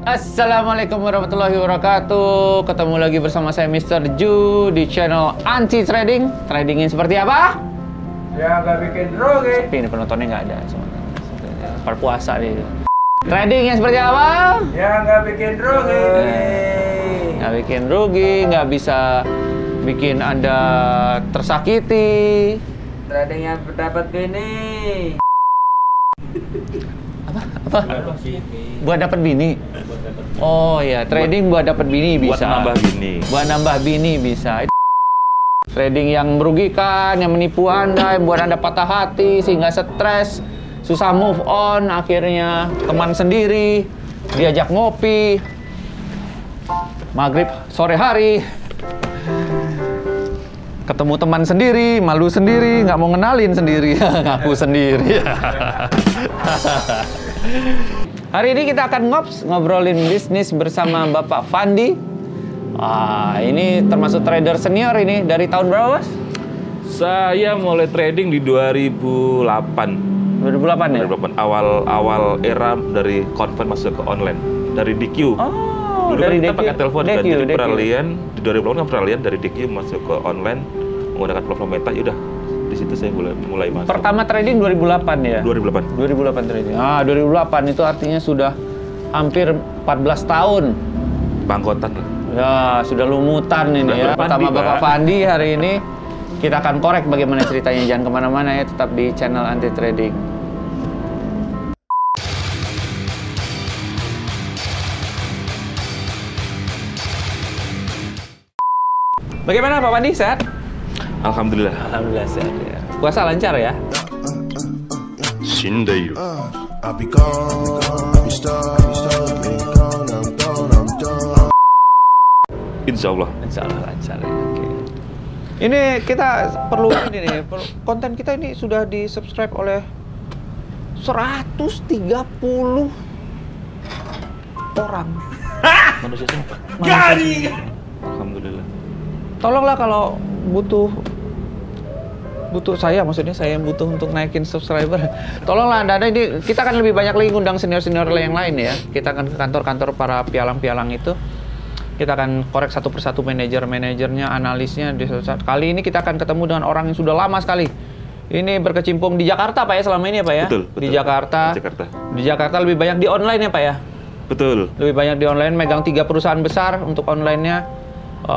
Assalamualaikum warahmatullahi wabarakatuh. Ketemu lagi bersama saya Mr. Ju di channel Anti Trading. Tradingin seperti apa? Ya nggak bikin rugi. Tapi ini penontonnya nggak ada semuanya. Perpuasa nih. Trading yang seperti apa? Ya nggak bikin rugi. Nggak bikin rugi, nggak bisa bikin Anda tersakiti. Trading yang dapat bini. Apa? Buat dapat bini. Oh ya, trading buat dapat bini bisa. Buat nambah bini. Buat nambah bini bisa. Trading yang merugikan, yang menipu Anda, yang buat Anda patah hati sehingga stres, susah move on, akhirnya teman sendiri diajak ngopi maghrib sore hari, ketemu teman sendiri, malu sendiri, nggak mau ngenalin sendiri, ngaku sendiri. Hari ini kita akan ngobrolin bisnis bersama Bapak Fandi. Ini termasuk trader senior ini. Dari tahun berapa, Mas? Saya mulai trading di 2008. 2008 ya? 2008. Awal era dari convert masuk ke online. Dari DQ. Oh, dulu dari kan kita DQ. pakai telepon kan. DQ. Jadi peralihan di 2008 kan peralihan dari DQ masuk ke online menggunakan platform Meta. Yaudah, di situ saya mulai masuk. Pertama trading 2008 ya? 2008. 2008 trading. 2008 itu artinya sudah hampir 14 tahun. Bangkotan lah. Ya, sudah lumutan ini ya. Pertama Bapak Fandi hari ini kita akan korek bagaimana ceritanya. Jangan kemana-mana ya, tetap di channel Anti Trading. Bagaimana Pak Fandi, sehat? Alhamdulillah. Alhamdulillah sehat ya. Puasa lancar ya? Shindairu. I'll be gone, I'll be stuck, I'm done. Insya Allah. Insya Allah lancar ya. Oke. Ini kita perlu ini nih, konten kita ini sudah di-subscribe oleh 130 orang. Manusia semua. Alhamdulillah. Tolonglah kalau butuh saya, maksudnya saya yang butuh untuk naikin subscriber. Tolonglah Anda ini, kita akan lebih banyak lagi ngundang senior-senior yang lain ya. Kita akan ke kantor-kantor para pialang-pialang itu. Kita akan korek satu persatu manajer-manajernya, analisnya. Kali ini kita akan ketemu dengan orang yang sudah lama sekali. Ini berkecimpung di Jakarta Pak ya selama ini ya Pak ya? Betul. Di Jakarta. Di Jakarta lebih banyak di online ya Pak ya? Betul. Lebih banyak di online, megang 3 perusahaan besar untuk online-nya.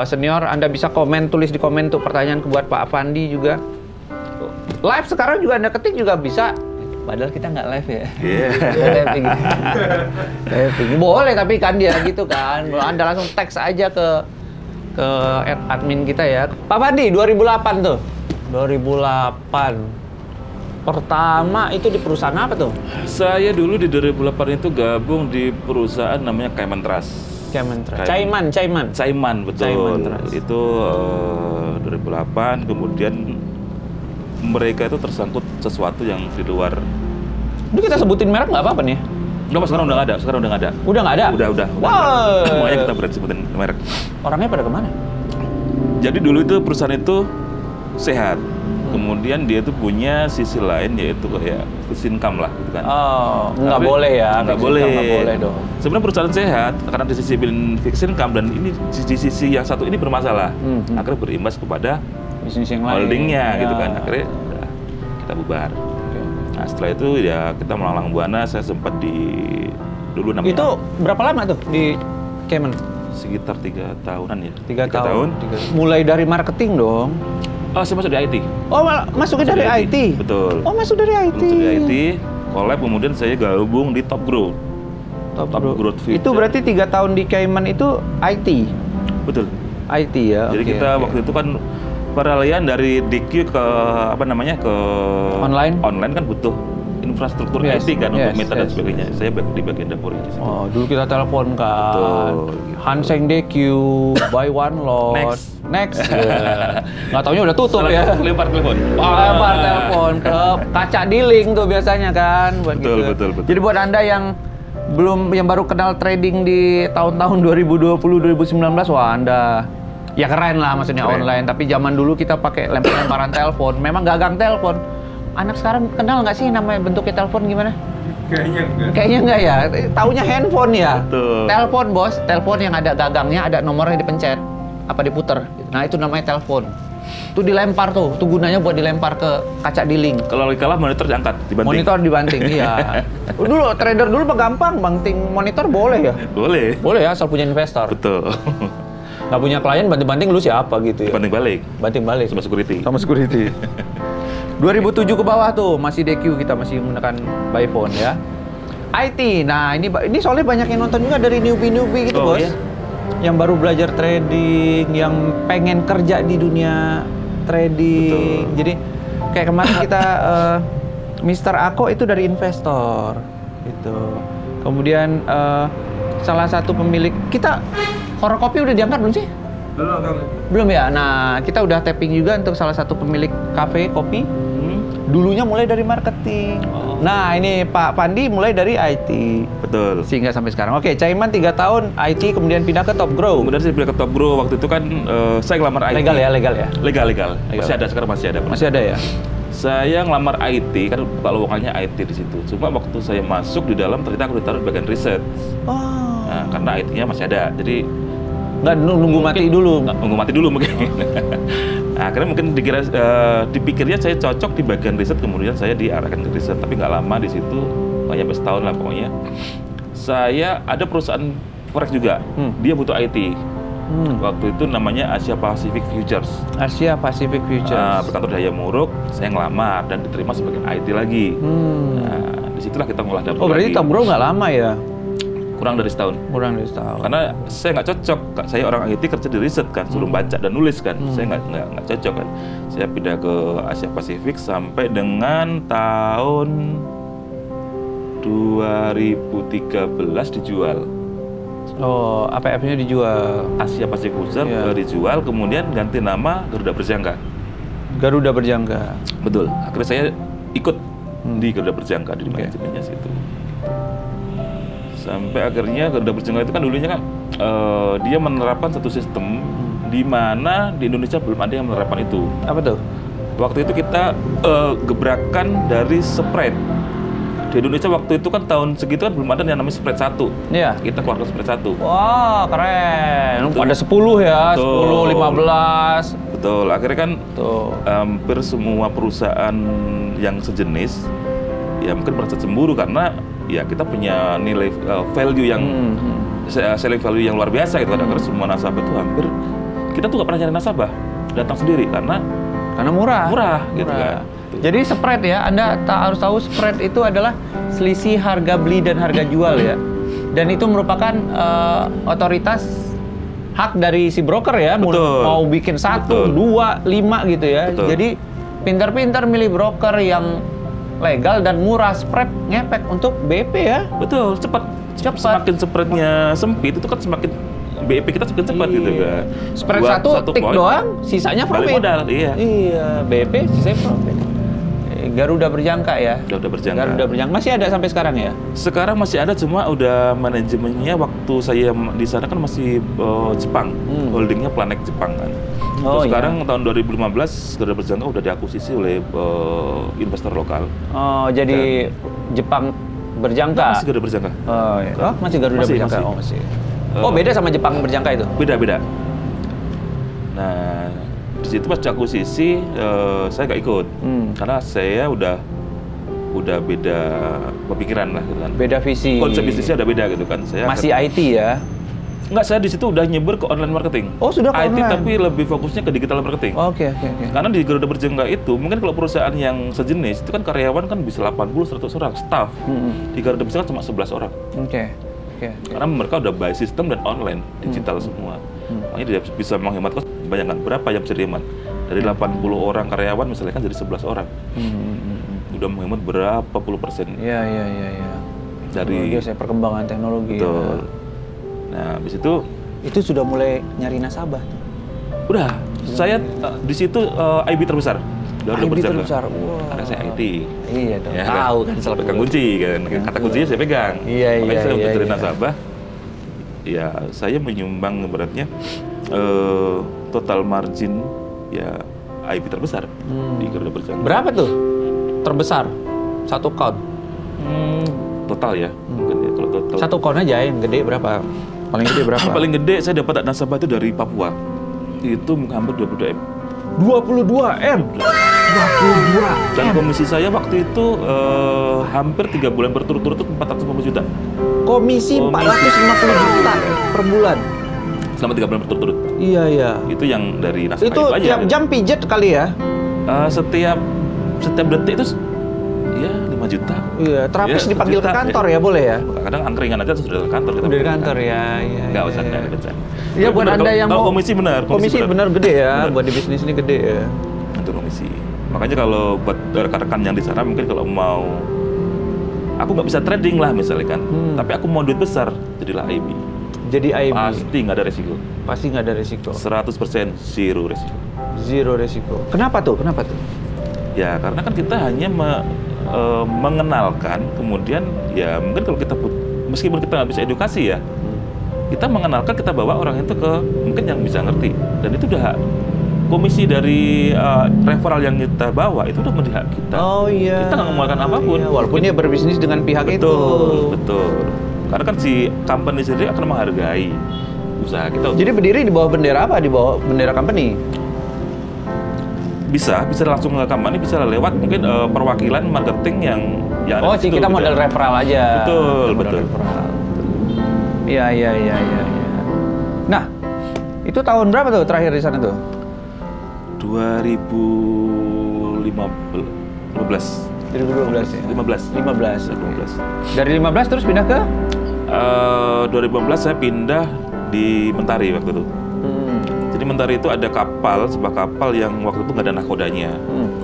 Senior, Anda bisa komen, tulis di komen tuh pertanyaan buat Pak Fandi juga. Live sekarang juga Anda ketik juga bisa. Padahal kita nggak live ya. Yeah. Boleh tapi kan dia gitu kan. Anda langsung teks aja ke admin kita ya. Pak Fandi 2008 tuh. 2008. Pertama itu di perusahaan apa tuh? Saya dulu di 2008 itu gabung di perusahaan namanya Cayman Trust. Cayman, betul. Cayman Trust. Itu 2008, kemudian mereka itu tersangkut sesuatu yang di luar. Ini kita sebutin merek nggak apa-apa nih? Udah, sekarang udah nggak ada. Udah nggak ada? Udah. Wow. Semuanya kita berani sebutin merek. Orangnya pada kemana? Jadi dulu itu perusahaan itu sehat. Kemudian dia itu punya sisi lain yaitu kayak fixed income lah gitu kan. Oh, nggak Tapi boleh ya? Nggak boleh. Nggak boleh dong. Sebenarnya perusahaan sehat karena di sisi fixed income dan ini di sisi yang satu ini bermasalah. Akhirnya berimbas kepada Bisnis yang lain. holdingnya Ya. gitu kan. Akhirnya udah, kita bubar. Nah setelah itu ya kita melalang buana. Saya sempat dulu namanya. Itu berapa lama tuh di Cayman? Sekitar 3 tahunan ya. 3 tahun. Mulai dari marketing dong. Oh, saya masuk di IT. Oh, masuknya dari IT? Betul. Oh, masuk dari IT. Masuk di IT, collab, kemudian saya gabung di Top Growth. Top Growth Future. Itu berarti 3 tahun di Cayman itu IT? Betul. IT ya? Jadi kita waktu itu kan peralihan dari DQ ke ke online kan butuh infrastruktur Yes, IT kan yes, untuk meta dan yes. sebagainya. Saya di bagian dapur ini. Oh, dulu kita telepon kan. Betul, gitu. Hanseng DQ, buy one lot. Next. Ya. Nggak taunya udah tutup ya. Lempar telepon. Lempar telepon ke kaca dealing tuh biasanya kan. Buat Betul, gitu. betul. Jadi buat Anda yang baru kenal trading di tahun-tahun 2020, 2019, wah Anda ya keren lah maksudnya keren. Online. Tapi zaman dulu kita pakai lempar-lemparan telepon. Memang gagang telepon. Anak sekarang kenal nggak sih namanya bentuknya telepon gimana? Kayaknya enggak. Kayaknya enggak ya. Taunya handphone ya. Betul. Telepon bos, telepon yang ada gagangnya, ada nomornya dipencet, apa diputer. Nah itu namanya telepon. Itu dilempar tuh, itu gunanya buat dilempar ke kaca diling. Kalau lagi kalah monitor diangkat, dibanting. Monitor dibanting, iya. Dulu trader dulu mah gampang, banting monitor boleh ya? Boleh. Boleh ya, asal punya investor. Betul. Nggak punya klien, banting-banting lu siapa gitu ya? Banting balik. Banting balik. Sama security. Sama security. 2007 ke bawah tuh, masih DQ, kita masih menggunakan by phone ya. IT, nah ini soalnya banyak yang nonton juga dari newbie-newbie gitu bos. Iya? Yang baru belajar trading, yang pengen kerja di dunia trading. Betul. Jadi kayak kemarin kita Mr. Ako itu dari investor gitu. Kemudian salah satu pemilik kita Horror Kopi udah diangkat belum sih? Belum kami. Belum ya. Nah, kita udah tapping juga untuk salah satu pemilik kafe kopi. Dulunya mulai dari marketing. Oh. Nah, ini Pak Pandi mulai dari IT. Betul. Sehingga sampai sekarang. Oke, Caiman 3 tahun IT, kemudian pindah ke Top Grow. Kemudian saya pindah ke Top Grow, waktu itu kan saya ngelamar IT. Legal ya, legal ya. Legal. Masih ada, sekarang masih ada. Masih ada ya? Saya ngelamar IT, kan buka lowongannya IT di situ. Cuma waktu saya masuk di dalam, ternyata aku ditaruh di bagian riset. Oh. Nah, karena IT-nya masih ada, jadi Nggak nunggu mati dulu. nunggu mati dulu mungkin. Nah, akhirnya mungkin dipikirnya saya cocok di bagian riset, kemudian saya diarahkan ke riset. Tapi nggak lama di situ, nggak nyampe setahun lah pokoknya. Saya ada perusahaan forex juga, dia butuh IT. Waktu itu namanya Asia Pacific Futures. Asia Pacific Futures. Berkantor di Hayamuruk, saya ngelamar dan diterima sebagai IT lagi. Nah, disitulah kita ngolah dapur. Oh, berarti lagi. Top Grow nggak lama ya? Kurang dari setahun. Kurang dari setahun. Karena saya nggak cocok, saya orang IT kerja di riset kan, suruh baca dan nulis kan, saya nggak cocok kan. Saya pindah ke Asia Pasifik sampai dengan tahun 2013 dijual. Oh, APF-nya dijual. Asia Pasifik Futures Iya. dijual, kemudian ganti nama Garuda Berjangka. Garuda Berjangka. Betul. Akhirnya saya ikut di Garuda Berjangka di Oke. manajemennya situ. Sampai akhirnya Garuda Berjangka itu kan dulunya kan dia menerapkan satu sistem di mana di Indonesia belum ada yang menerapkan itu. Apa tuh? Waktu itu kita gebrakan dari spread. Di Indonesia waktu itu kan tahun segitu kan belum ada yang namanya spread 1. Iya. Kita keluarkan spread 1. Wah, keren. Betul. Ada 10 ya, Betul. 10, 15. Betul. Akhirnya kan Tuh. hampir semua perusahaan yang sejenis ya mungkin merasa cemburu karena ya kita punya nilai value yang selling value yang luar biasa gitu. Akhirnya semua nasabah itu hampir kita tuh nggak pernah nyari nasabah, datang sendiri karena Murah gitu kan. Jadi spread ya, Anda harus tahu spread itu adalah selisih harga beli dan harga jual ya. Dan itu merupakan otoritas hak dari si broker ya, Betul. mau bikin 1, Betul. 2, 5 gitu ya. Betul. Jadi pintar-pintar milih broker yang legal dan murah, spread ngepek untuk BP ya. Betul, cepat. Semakin spreadnya sempit itu kan semakin BIP kita semakin cepat gitu kan. Spread Buat satu tik poin, doang, sisanya balik profit. modal, iya. Iya, BP sisanya profit. Garuda Berjangka ya. Garuda Berjangka. Garuda Berjangka masih ada sampai sekarang ya? Sekarang masih ada, cuma udah manajemennya waktu saya di sana kan masih Jepang, holdingnya Planet Jepang kan. Oh, Terus iya. sekarang tahun 2015 Garuda Berjangka udah diakuisisi oleh investor lokal. Oh, jadi Jepang Berjangka. Masih Garuda Berjangka. Oh, iya. Oh, masih Garuda Masih, Berjangka. masih. Oh, masih. Oh, beda sama Jepang Berjangka itu? Beda. Nah, di situ pas diakuisisi saya nggak ikut karena saya udah beda pemikiran lah gitu kan. Beda visi. Konsep bisnisnya udah beda gitu kan. Saya Masih IT ya? Enggak, saya di situ udah nyeber ke online marketing. Oh, sudah ke IT online? tapi lebih fokusnya ke digital marketing. Oke. Karena di Garuda Berjangka itu, mungkin kalau perusahaan yang sejenis itu kan karyawan kan bisa 80-100 orang, staff. Di Garuda Berjangka cuma 11 orang. Oke. Karena mereka udah by system dan online, digital semua. Makanya dia bisa menghemat kos. Bayangkan berapa yang bisa dihemat? Dari 80 orang karyawan misalnya kan jadi 11 orang. Udah menghemat berapa puluh persen. Iya. Dari Saya perkembangan teknologi. betul. Ya. Nah, habis itu Sudah mulai nyari nasabah. udah saya di situ IB terbesar. Garuda IB Berjangka. terbesar. Wah. Karena saya IT. Iya dong. Ya, Tahu kan selalu pegang kunci kan. Kata kuncinya saya pegang. Iya, Makanya saya untuk cari iya. nasabah. Ya, saya menyumbang beratnya total margin ya IB terbesar di Garuda Berjangka. Berapa tuh? Terbesar? Satu count? total ya. Mungkin ya kalau total. Satu kon aja yang gede berapa? Paling gede berapa? Paling gede saya dapat nasabah itu dari Papua. Itu hampir 22 M. 22 M. 22. Dan komisi saya waktu itu hampir 3 bulan berturut-turut itu 450 juta. Komisi 450 juta per bulan. Selama 3 bulan berturut-turut. Iya. Itu yang dari nasabah Itu aja. tiap jam pijet kali ya? Setiap detik itu ya 5 juta. Iya, terapis Ya, dipanggil ke juta, kantor ya. ya boleh ya? Kadang angkringan aja sudah ke kantor kita. Dari kantor ya, iya. Enggak usah iya. bercanda. Iya buat Anda yang mau mau komisi benar, komisi benar gede ya, Benar. buat di bisnis ini gede ya. Untuk komisi. Makanya kalau buat rekan-rekan yang di sana mungkin kalau mau aku nggak bisa trading lah misalnya kan, tapi aku mau duit besar, jadilah IB. Jadi IB Pasti nggak ada resiko. pasti nggak ada resiko. 100% zero resiko. Zero resiko. Kenapa tuh? Ya karena kan kita hanya mengenalkan, kemudian ya mungkin kalau kita meskipun kita nggak bisa edukasi ya, kita mengenalkan, kita bawa orang itu ke mungkin yang bisa ngerti, dan itu udah komisi dari referral yang kita bawa itu udah menjadi hak kita. Oh iya. Kita nggak mengeluarkan apapun. Iya, walaupun dia berbisnis dengan pihak itu. Betul. Karena kan si company sendiri akan menghargai usaha kita. Jadi berdiri di bawah bendera apa? Di bawah bendera company? Bisa langsung ke company, bisa lewat mungkin perwakilan marketing yang Oh, ada di situ, kita gitu. model referral aja. Betul, Model betul. referral. Iya. Nah, itu tahun berapa tuh terakhir di sana tuh? 2015. 2012 ya. 15. 15. Dari 15 terus pindah ke 2015 saya pindah di Mentari waktu itu. Jadi Mentari itu ada kapal, sebuah kapal yang waktu itu nggak ada nakodanya.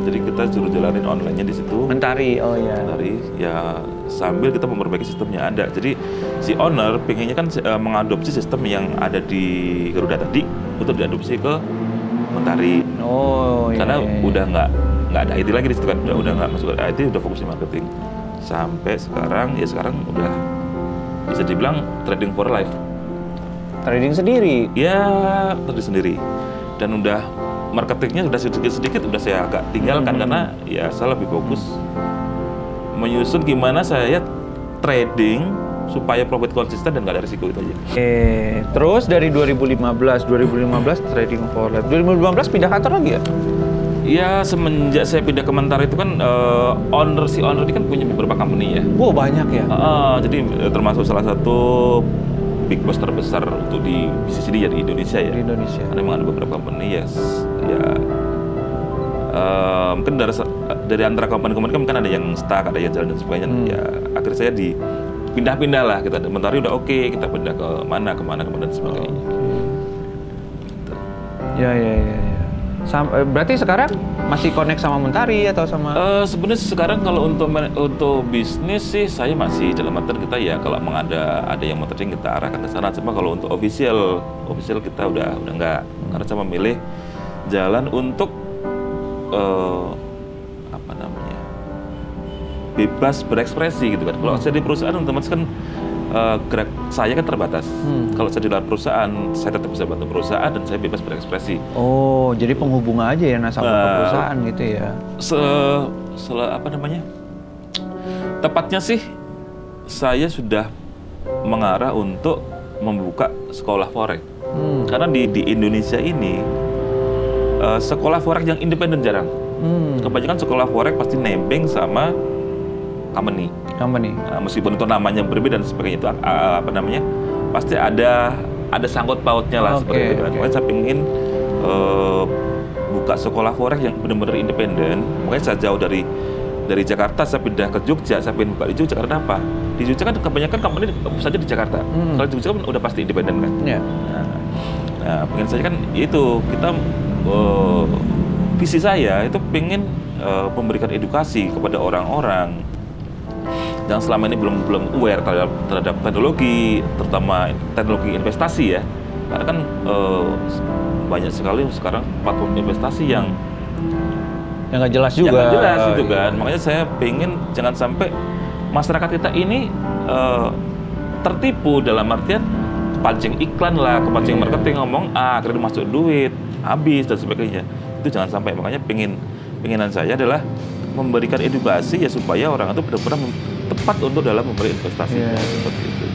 Jadi kita suruh jalanin online-nya di situ. Mentari. Oh iya. Mentari, ya sambil kita memperbaiki sistemnya ada. Jadi si owner pengennya kan mengadopsi sistem yang ada di Garuda tadi untuk diadopsi ke Mentari. Oh iya. Karena iya. udah nggak ada IT lagi di situ kan, udah nggak masuk ke IT, udah fokus di marketing. Sampai sekarang udah bisa dibilang trading for life. Trading sendiri. Ya, trading sendiri. Dan udah marketingnya sudah sedikit-sedikit udah saya agak tinggalkan karena ya saya lebih fokus menyusun gimana saya trading supaya profit konsisten dan nggak ada risiko itu aja. Terus dari 2015 trading for life. 2015 pindah kantor lagi ya? Ya semenjak saya pindah ke Mentari itu kan si owner ini kan punya beberapa company ya. Wow, banyak ya. Jadi termasuk salah satu big boss terbesar untuk di bisnis ini ya di Indonesia ya. Di Indonesia. Karena memang ada beberapa company ya mungkin dari antara company-company kan mungkin ada yang stuck, ada yang jalan dan sebagainya. Ya akhirnya saya pindah-pindah lah, kita Mentari udah oke, kita pindah ke mana dan sebagainya. Gitu. Ya. Berarti sekarang masih connect sama Mentari atau sama? Sebenarnya sekarang kalau untuk bisnis sih saya masih dalam artian kita ya kalau memang ada yang mau trading kita arahkan ke sana. Cuma kalau untuk official kita udah enggak, karena saya memilih jalan untuk bebas berekspresi gitu kan. Kalau saya di perusahaan teman-teman kan gerak saya kan terbatas. Kalau saya di luar perusahaan, saya tetap bisa bantu perusahaan dan saya bebas berekspresi. Oh, jadi penghubung aja ya nasabah ke perusahaan gitu ya? Tepatnya sih saya sudah mengarah untuk membuka sekolah forex. Karena di Indonesia ini sekolah forex yang independen jarang. Kebanyakan sekolah forex pasti nembeng sama company. Meskipun itu namanya berbeda dan sebagainya, itu pasti ada sangkut pautnya lah seperti itu. Makanya saya ingin buka sekolah forex yang benar-benar independen. Makanya saya jauh dari Jakarta, saya pindah ke Jogja, saya pengen buka di Jogja. Karena apa? Di Jogja kan kebanyakan company saja di Jakarta. Kalau di Jogja kan udah pasti independen kan. Nah, pengen saya kan itu kita visi saya itu pengen memberikan edukasi kepada orang-orang yang selama ini belum aware terhadap teknologi, terutama teknologi investasi ya. Karena kan banyak sekali sekarang platform investasi yang nggak jelas juga. Nggak jelas itu kan. Makanya saya pengen jangan sampai masyarakat kita ini tertipu dalam artian pancing iklan lah, kepancing marketing ngomong akhirnya masuk duit, habis dan sebagainya. Itu jangan sampai. Makanya pengenan saya adalah memberikan edukasi ya supaya orang itu benar-benar tepat untuk dalam memberi investasi Iya. seperti itu.